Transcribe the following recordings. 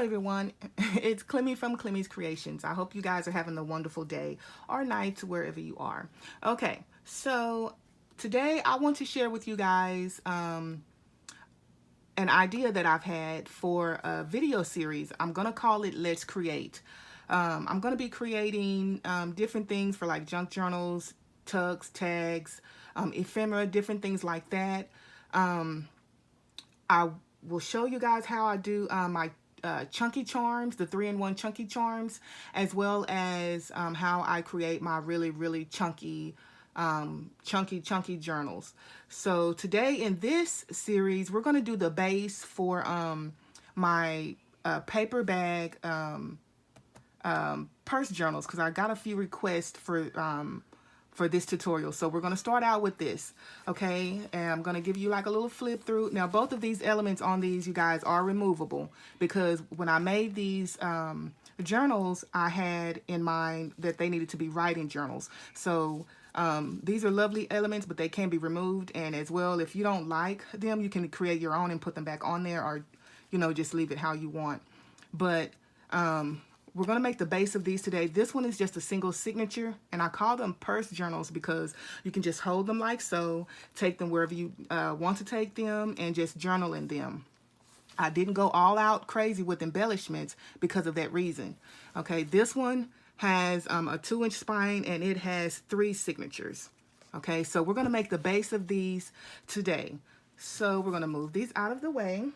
everyone, it's Climmie from Climmie's Creations. I hope you guys are having a wonderful day or night wherever you are. Okay, so today I want to share with you guys an idea that I've had for a video series. I'm going to call it Let's Create. I'm going to be creating different things for like junk journals, tucks, tags, ephemera, different things like that. I will show you guys how I do my chunky charms, the 3-in-1 chunky charms, as well as how I create my really chunky chunky journals. So today in this series, we're going to do the base for my paper bag purse journals, because I got a few requests for this tutorial. So we're going to start out with this, okay? And I'm going to give you like a little flip through. Now both of these elements on these, you guys, are removable, because when I made these journals, I had in mind that they needed to be writing journals. So these are lovely elements, but they can be removed. And as well, if you don't like them, you can create your own and put them back on there, or just leave it how you want. But we're going to make the base of these today. This one is just a single signature, and I call them purse journals because you can just hold them like so, take them wherever you want to take them, and just journal in them. I didn't go all out crazy with embellishments because of that reason. Okay, this one has a 2-inch spine, and it has 3 signatures. Okay, so we're going to make the base of these today. So we're going to move these out of the way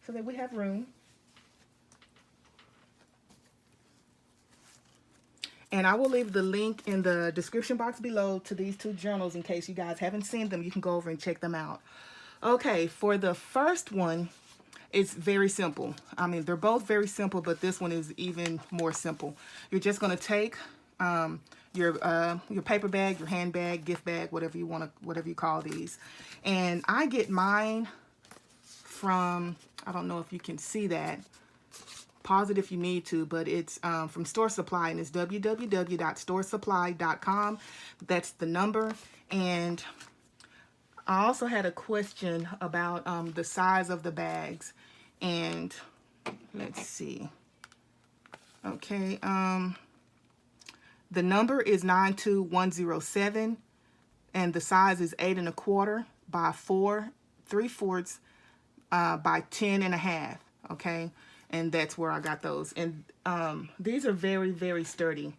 so that we have room. And I will leave the link in the description box below to these 2 journals in case you guys haven't seen them. You can go over and check them out. Okay, for the first one, it's very simple. I mean, they're both very simple, but this one is even more simple. You're just going to take your paper bag, your handbag, gift bag, whatever you call these. And I get mine from, I don't know if you can see that. Pause it if you need to, but it's from Store Supply, and it's www.storesupply.com. That's the number. And I also had a question about the size of the bags, and let's see. Okay, the number is 92107, and the size is 8 1/4 by 4 3/4 by 10 1/2. Okay. And that's where I got those. And these are very sturdy.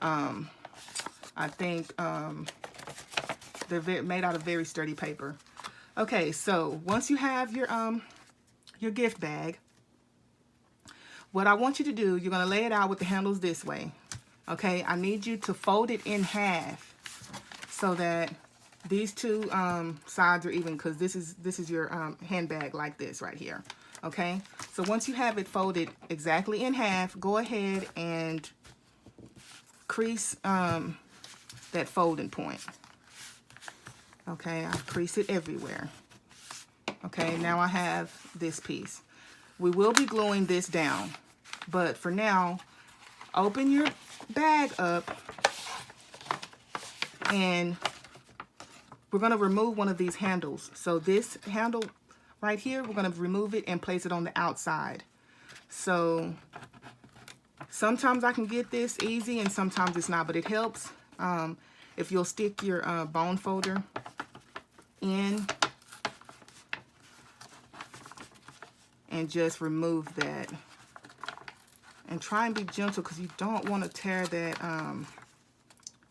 I think they're made out of very sturdy paper. Okay, so once you have your gift bag, what I want you to do, you're going to lay it out with the handles this way. Okay, I need you to fold it in half so that these 2 sides are even, because this is your handbag like this right here. Okay, so once you have it folded exactly in half, go ahead and crease that folding point. Okay, I crease it everywhere. Okay, now I have this piece. We will be gluing this down, but for now, open your bag up, and we're going to remove one of these handles. So this handle right here, we're going to remove it and place it on the outside. So sometimes I can get this easy and sometimes it's not, but it helps if you'll stick your bone folder in and just remove that. And try and be gentle, because you don't want to tear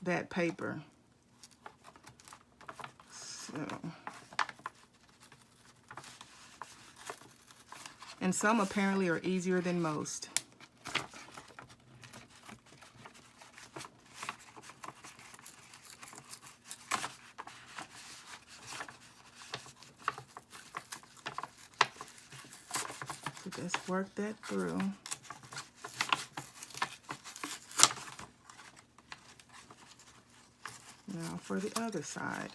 that paper. So, and some apparently are easier than most. So just work that through. Now for the other side.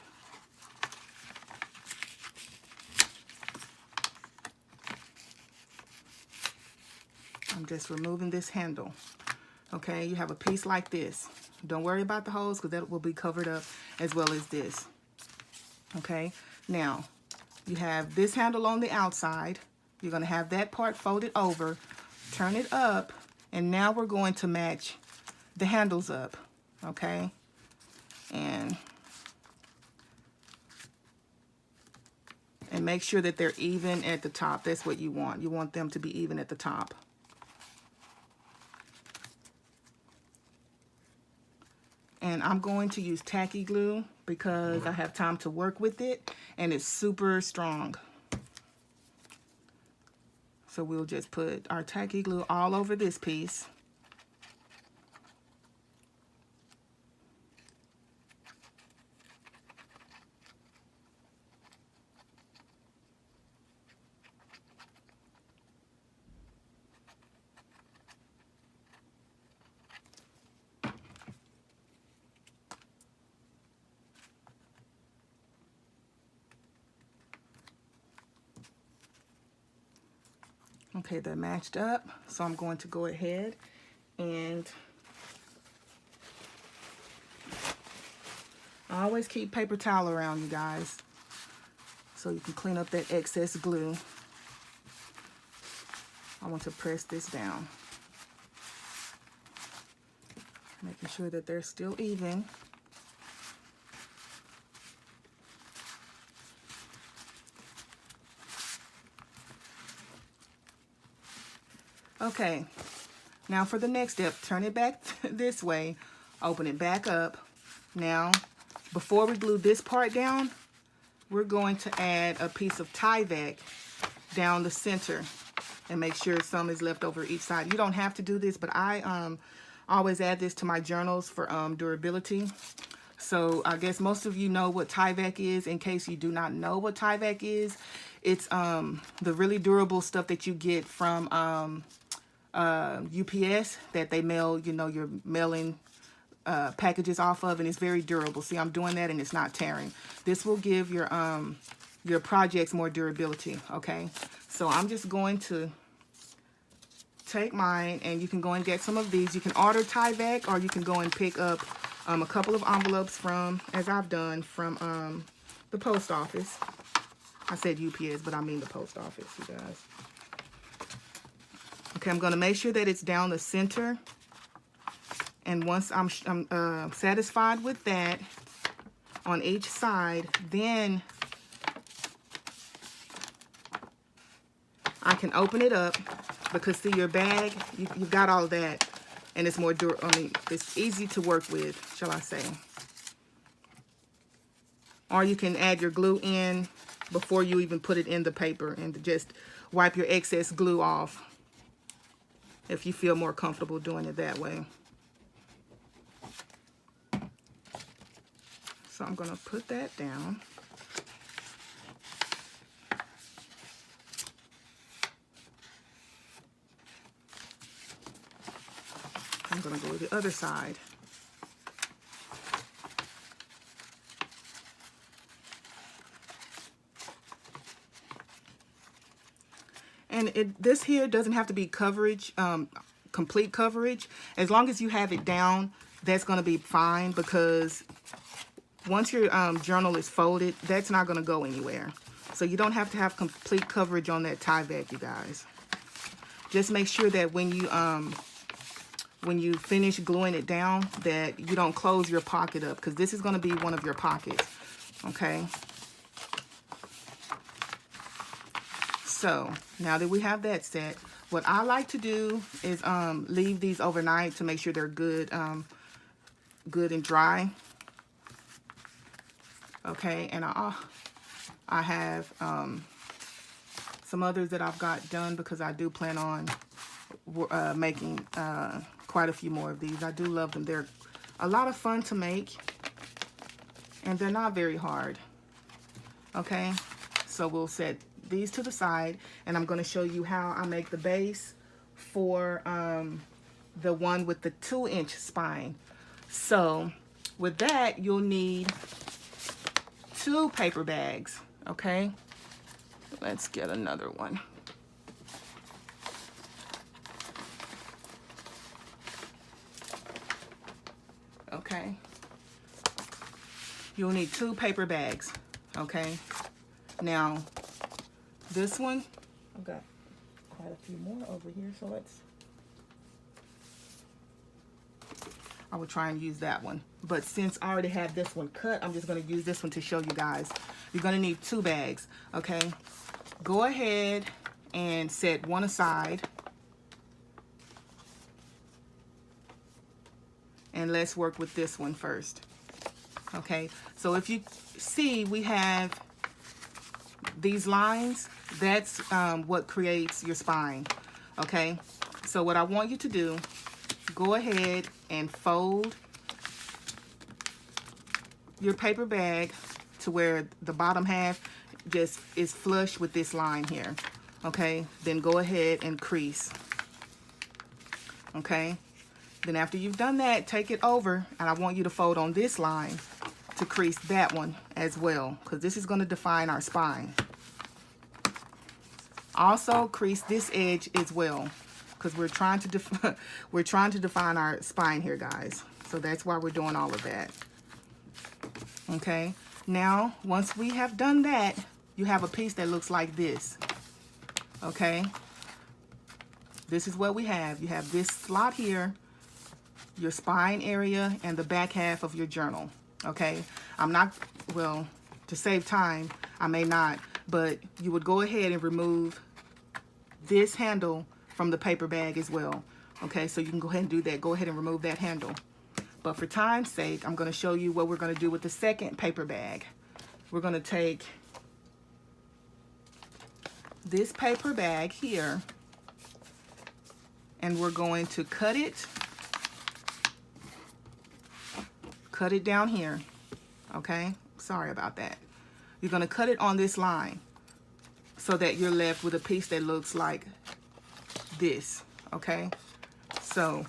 I'm just removing this handle. Okay, you have a piece like this. Don't worry about the holes, because that will be covered up, as well as this. Okay, now you have this handle on the outside. You're going to have that part folded over, turn it up, and now we're going to match the handles up, okay? And make sure that they're even at the top. That's what you want. You want them to be even at the top. And I'm going to use tacky glue because I have time to work with it and it's super strong. So we'll just put our tacky glue all over this piece. Okay, they're matched up, so I'm going to go ahead and I always keep paper towel around, you guys, so you can clean up that excess glue. I want to press this down, making sure that they're still even. Okay, now for the next step, turn it back this way, open it back up. Now, before we glue this part down, we're going to add a piece of Tyvek down the center and make sure some is left over each side. You don't have to do this, but I always add this to my journals for durability. So I guess most of you know what Tyvek is. In case you do not know what Tyvek is, it's the really durable stuff that you get from UPS that they mail, you know, your mailing packages off of, and it's very durable. See, I'm doing that and it's not tearing. This will give your projects more durability, okay? So I'm just going to take mine, and you can go and get some of these. You can order Tyvek, or you can go and pick up a couple of envelopes from, as I've done, from the post office. I said UPS, but I mean the post office, you guys. Okay, I'm going to make sure that it's down the center. And once I'm satisfied with that on each side, then I can open it up, because see, your bag, you've got all that, and it's more durable. I mean, it's easy to work with, shall I say. Or you can add your glue in before you even put it in the paper, and just wipe your excess glue off if you feel more comfortable doing it that way. So I'm going to put that down. I'm going to go to the other side. And this here doesn't have to be coverage, complete coverage. As long as you have it down, that's going to be fine, because once your journal is folded, that's not going to go anywhere. So you don't have to have complete coverage on that Tyvek, you guys. Just make sure that when you finish gluing it down, that you don't close your pocket up, because this is going to be one of your pockets, okay? So now that we have that set, what I like to do is leave these overnight to make sure they're good, good and dry. Okay, and I have some others that I've got done, because I do plan on making quite a few more of these. I do love them. They're a lot of fun to make, and they're not very hard. Okay, so we'll set these to the side, and I'm going to show you how I make the base for the one with the 2-inch spine. So with that, you'll need 2 paper bags. Okay, let's get another one. Okay, you'll need 2 paper bags. Okay, now this one, I've got quite a few more over here, so I would try and use that one. But since I already have this one cut, I'm just going to use this one to show you guys. You're going to need 2 bags, okay? Go ahead and set one aside. And let's work with this one first. Okay, so if you see, we have these lines. That's what creates your spine. Okay, so what I want you to do, go ahead and fold your paper bag to where the bottom half just is flush with this line here. Okay, then go ahead and crease. Okay, then after you've done that, take it over, and I want you to fold on this line to crease that one as well, because this is going to define our spine. Also crease this edge as well, because we're trying to define our spine here, guys. So that's why we're doing all of that. Okay, now once we have done that, you have a piece that looks like this. Okay, this is what we have. You have this slot here, your spine area, and the back half of your journal. Okay, I'm not, well, to save time, I may not, but you would go ahead and remove this handle from the paper bag as well. Okay, so you can go ahead and do that. Go ahead and remove that handle. But for time's sake, I'm going to show you what we're going to do with the second paper bag. We're going to take this paper bag here, and we're going to cut it down here. Okay, sorry about that. You're going to cut it on this line so that you're left with a piece that looks like this. Okay, so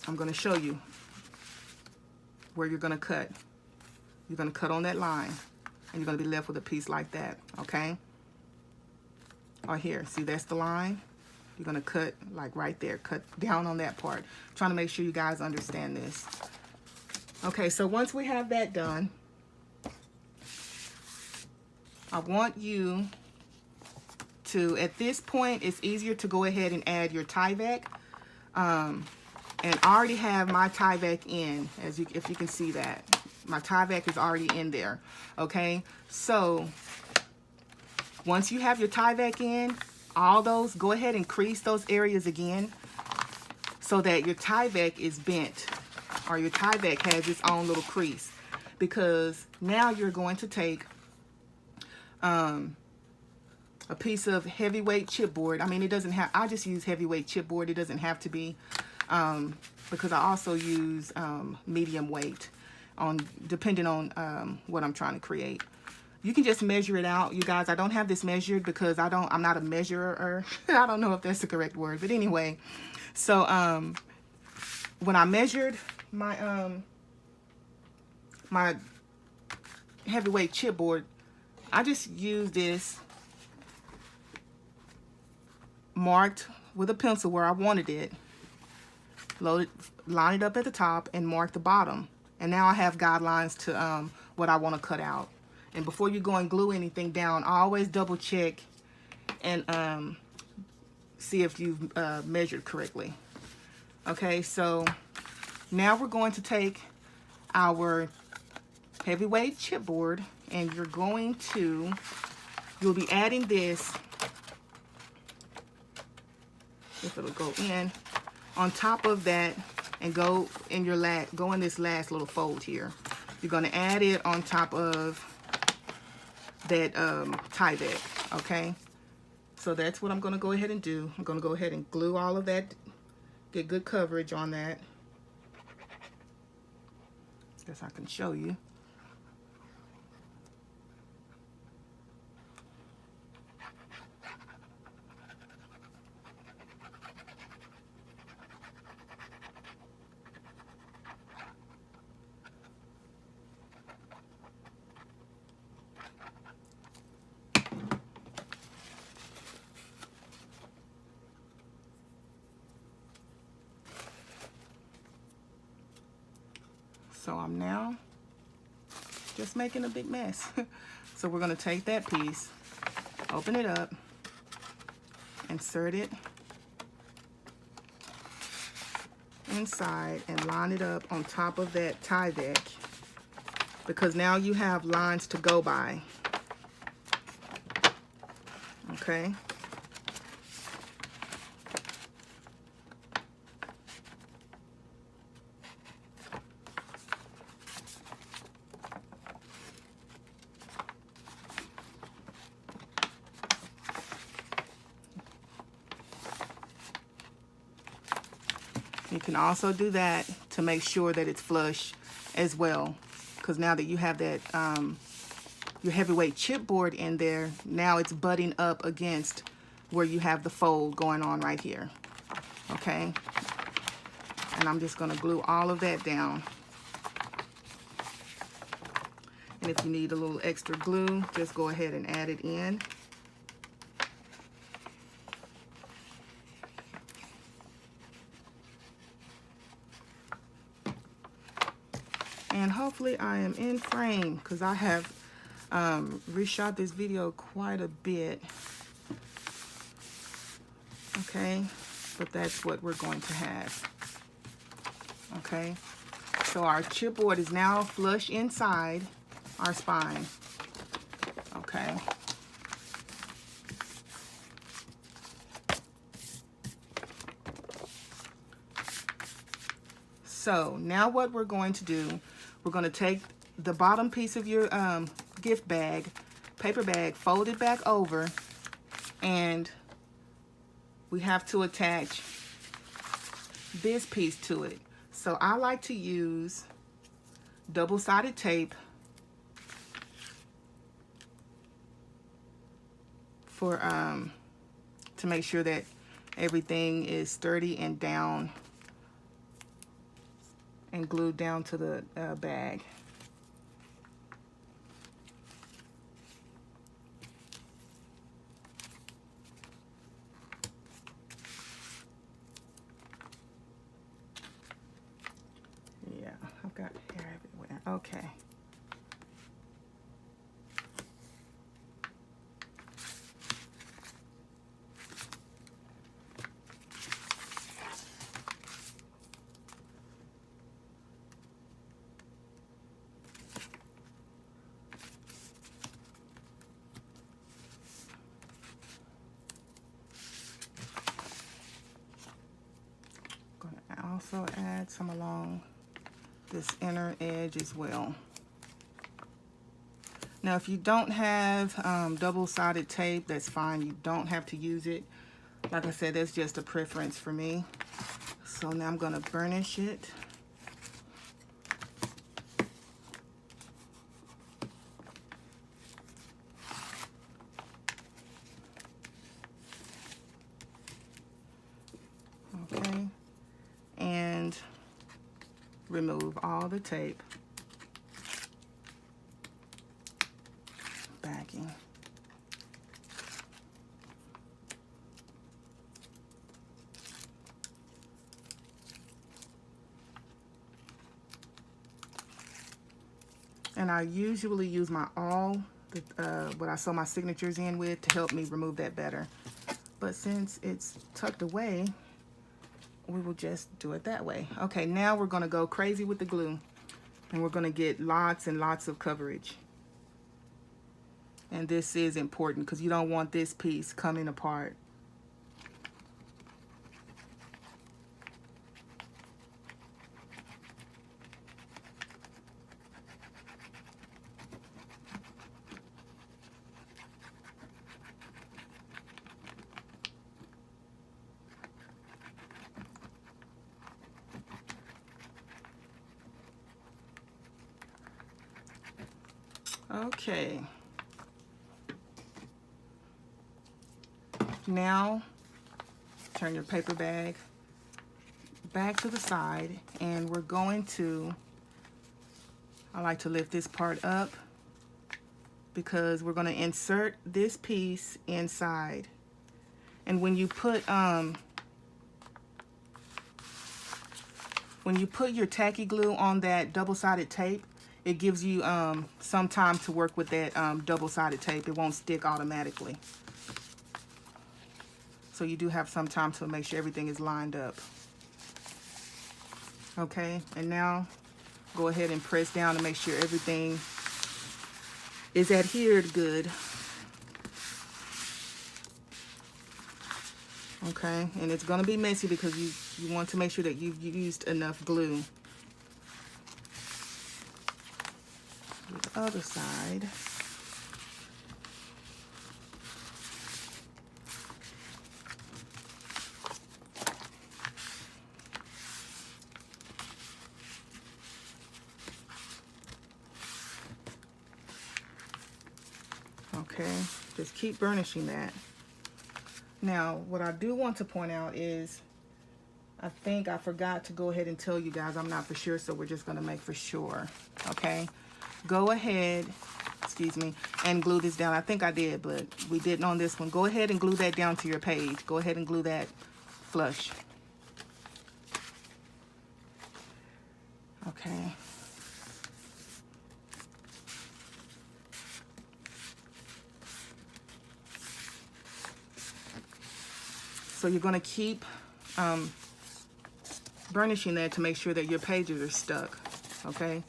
I'm going to show you where you're going to cut. You're going to cut on that line, and you're going to be left with a piece like that. Okay, or here, see, that's the line. You're going to cut like right there, cut down on that part. I'm trying to make sure you guys understand this. Okay, so once we have that done, I want you to, at this point, it's easier to go ahead and add your Tyvek. And I already have my Tyvek in, if you can see that. My Tyvek is already in there, okay? So once you have your Tyvek in, all those, go ahead and crease those areas again so that your Tyvek is bent, or your Tyvek has its own little crease, because now you're going to take a piece of heavyweight chipboard. I mean, it doesn't have, I just use heavyweight chipboard. It doesn't have to be, because I also use medium weight, depending on what I'm trying to create. You can just measure it out, you guys. I don't have this measured because I'm not a measurer. I don't know if that's the correct word, but anyway. So when I measured my my heavyweight chipboard, I just used this, marked with a pencil where I wanted it, line it up at the top, and mark the bottom. And now I have guidelines to what I want to cut out. And before you go and glue anything down, always double check and see if you've measured correctly. Okay, so now we're going to take our heavyweight chipboard, and you'll be adding this, if it'll go in, on top of that, and go in this last little fold here. You're going to add it on top of that Tyvek, okay? So that's what I'm going to go ahead and do. I'm going to go ahead and glue all of that, get good coverage on that. Guess I can show you. So I'm now just making a big mess. So we're going to take that piece, open it up, insert it inside and line it up on top of that Tyvek, because now you have lines to go by. Okay. You can also do that to make sure that it's flush as well, because now that you have that your heavyweight chipboard in there, now it's butting up against where you have the fold going on right here. Okay, and I'm just going to glue all of that down. And if you need a little extra glue, just go ahead and add it in. And hopefully I am in frame, because I have reshot this video quite a bit. Okay, but that's what we're going to have. Okay, so our chipboard is now flush inside our spine. Okay. So now what we're going to do, we're going to take the bottom piece of your gift bag, paper bag, fold it back over, and we have to attach this piece to it. So I like to use double-sided tape for to make sure that everything is sturdy and down and glued down to the bag. Yeah, I've got hair everywhere. Okay. Also add some along this inner edge as well. Now if you don't have double-sided tape, that's fine. You don't have to use it. Like I said, that's just a preference for me. So now I'm going to burnish it. Okay. And remove all the tape, backing. And I usually use my what I sew my signatures in with to help me remove that better. But since it's tucked away, we will just do it that way. Okay, now we're going to go crazy with the glue, and we're going to get lots and lots of coverage. And this is important because you don't want this piece coming apart. Okay. Now, turn your paper bag back to the side, and we're going to, I like to lift this part up because we're going to insert this piece inside. And when you put your tacky glue on that double-sided tape, it gives you some time to work with that double-sided tape. It won't stick automatically. So you do have some time to make sure everything is lined up. Okay, and now go ahead and press down to make sure everything is adhered good. Okay, and it's going to be messy because you want to make sure that you've used enough glue. Do the other side. Okay, just keep burnishing that. Now, what I do want to point out is, I think I forgot to go ahead and tell you guys, I'm not for sure, so we're just going to make for sure. Okay, go ahead, excuse me, and glue this down. I think I did, but we didn't on this one. Go ahead and glue that down to your page. Go ahead and glue that flush. Okay. So you're going to keep burnishing that to make sure that your pages are stuck, okay?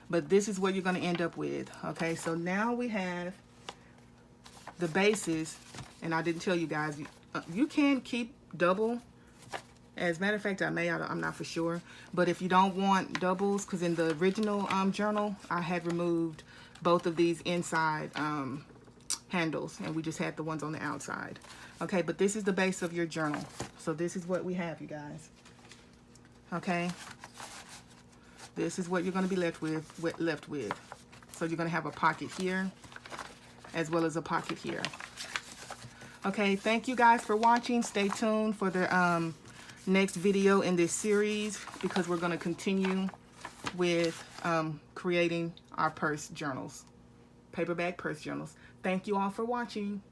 But this is what you're going to end up with, okay? So now we have the bases, and I didn't tell you guys, you can keep double. As a matter of fact, I'm not for sure. But if you don't want doubles, because in the original journal, I had removed both of these inside handles, and we just had the ones on the outside. Okay, but this is the base of your journal. So this is what we have, you guys. Okay, this is what you're going to be left with. So you're going to have a pocket here, as well as a pocket here. Okay, thank you guys for watching. Stay tuned for the next video in this series, because we're going to continue with creating our purse journals, paperback purse journals. Thank you all for watching.